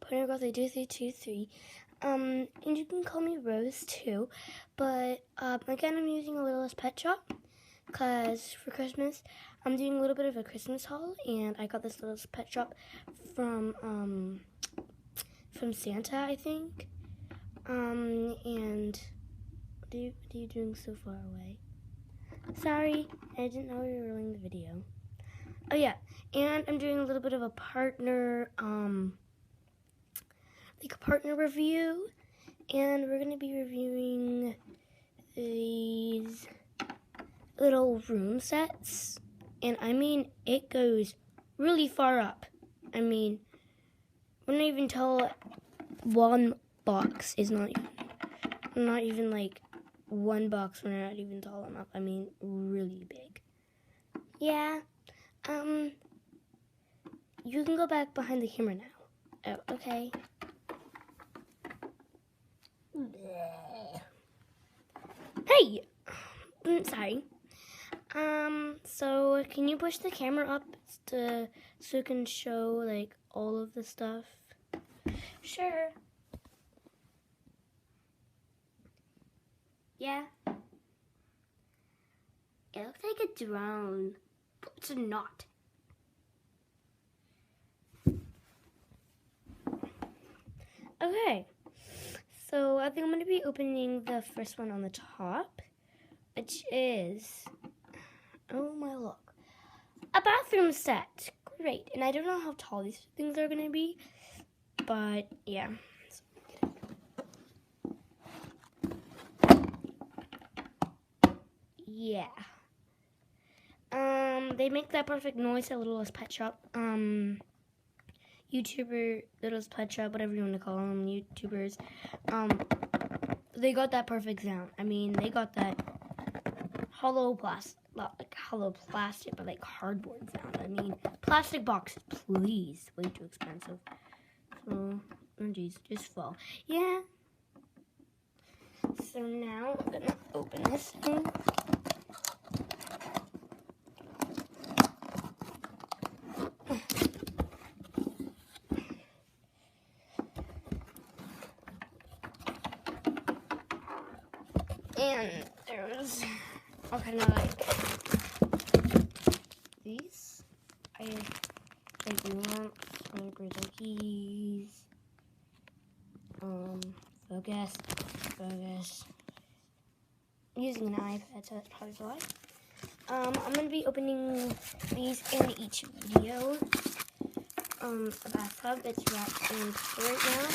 Partner Girls 82323. And you can call me Rose too. But again, I'm using a Littlest Pet Shop because for Christmas I'm doing a little bit of a Christmas haul, and I got this Littlest Pet Shop from Santa, I think. And what are you doing so far away? Sorry, I didn't know you were rolling the video. Oh yeah, and I'm doing a little bit of a partner, partner review, and we're gonna be reviewing these little room sets, and I mean, it goes really far up. I mean, wouldn't even tell one box is not even like one box when they're not even tall enough. I mean, really big. Yeah. You can go back behind the camera now. Oh, okay. Hey! Sorry. So can you push the camera up so it can show, like, all of the stuff? Sure. Yeah. It looks like a drone, but it's not. Okay, so I think I'm going to be opening the first one on the top, which is, oh my look, a bathroom set. Great, and I don't know how tall these things are going to be, but yeah. Yeah. They make that perfect noise at Littlest Pet Shop. YouTuber, Littlest Pet Shop, whatever you want to call them, YouTubers, they got that perfect sound. I mean, they got that hollow plastic, but like cardboard sound. I mean, plastic boxes, please, way too expensive. So, oh geez, just fall. Yeah. So now I'm gonna open this thing. And there's all kind of like these. I like lamps, keys, focus. I'm using an iPad, so that's probably why. I'm gonna be opening these in each video. A bathtub, it's wrapped in paper right now.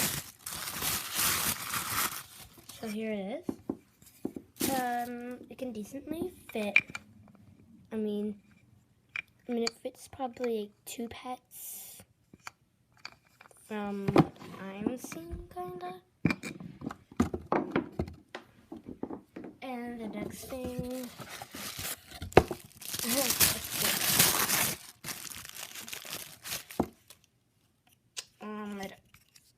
So here it is. It can decently fit. I mean, it fits probably like 2 pets from what I'm seeing, kinda. And the next thing, it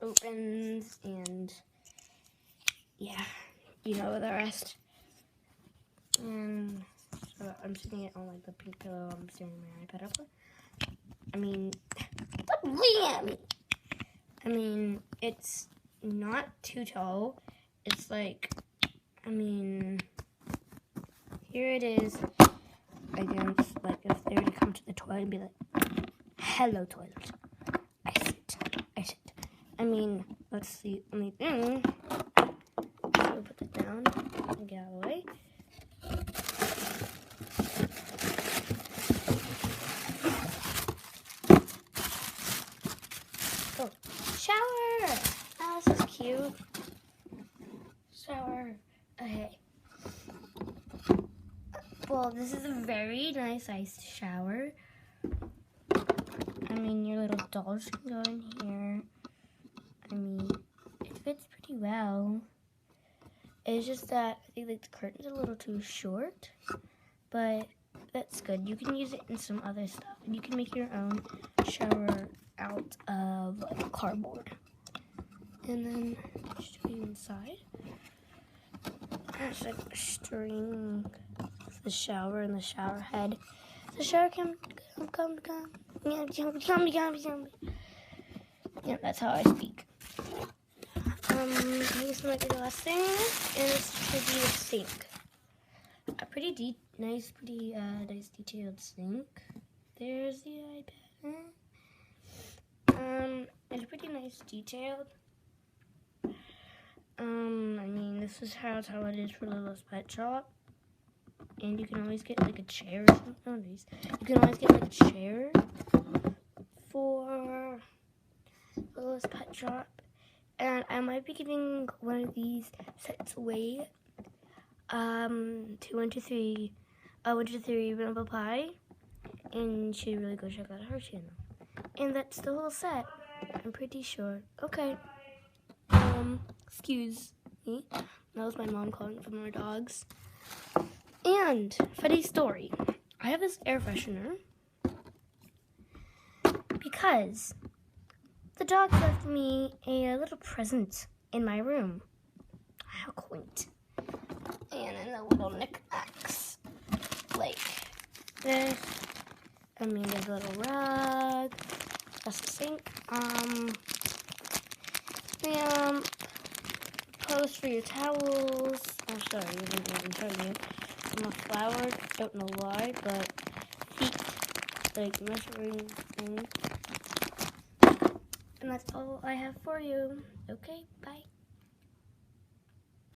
opens, and yeah, you know the rest. And so I'm sitting it on like the pink pillow. I'm staring my iPad up. I mean, stop looking at me. I mean, it's not too tall. It's like, I mean, here it is. Against, like, if they were to come to the toilet and be like, hello, toilet. I sit. I mean, that's the only thing. So we'll put it down and get out of the way. Oh, shower! Oh, this is cute. Shower. Okay. Well, this is a very nice sized shower. I mean, your little dolls can go in here. I mean, it fits pretty well. It's just that I think like the curtain's a little too short, but that's good. You can use it in some other stuff. And you can make your own shower out of like cardboard. And then show you inside. There's like a string, the shower and the shower head. The shower can come. Yeah, that's how I speak. I guess might be the last thing, and this should be the sink. A pretty nice detailed sink. There's the iPad. It's pretty nice detailed. I mean, this is how it is for Littlest Pet Shop. And you can always get like a chair or something. Oh, nice. You can always get like a chair for Littlest Pet Shop. And I might be giving one of these sets away to 123 Rainbow Pie. And you should really go check out her channel. And that's the whole set. I'm pretty sure. Okay. Excuse me. That was my mom calling from our dogs. And funny story. I have this air freshener because the dog left me a little present in my room. How quaint. And then a little knickknacks like this. I mean, there's a little rug. That's the sink. Post for your towels. Oh, sorry, I didn't show you. I'm a flower. Don't know why, but feet, like measuring thing. And that's all I have for you. Okay, bye.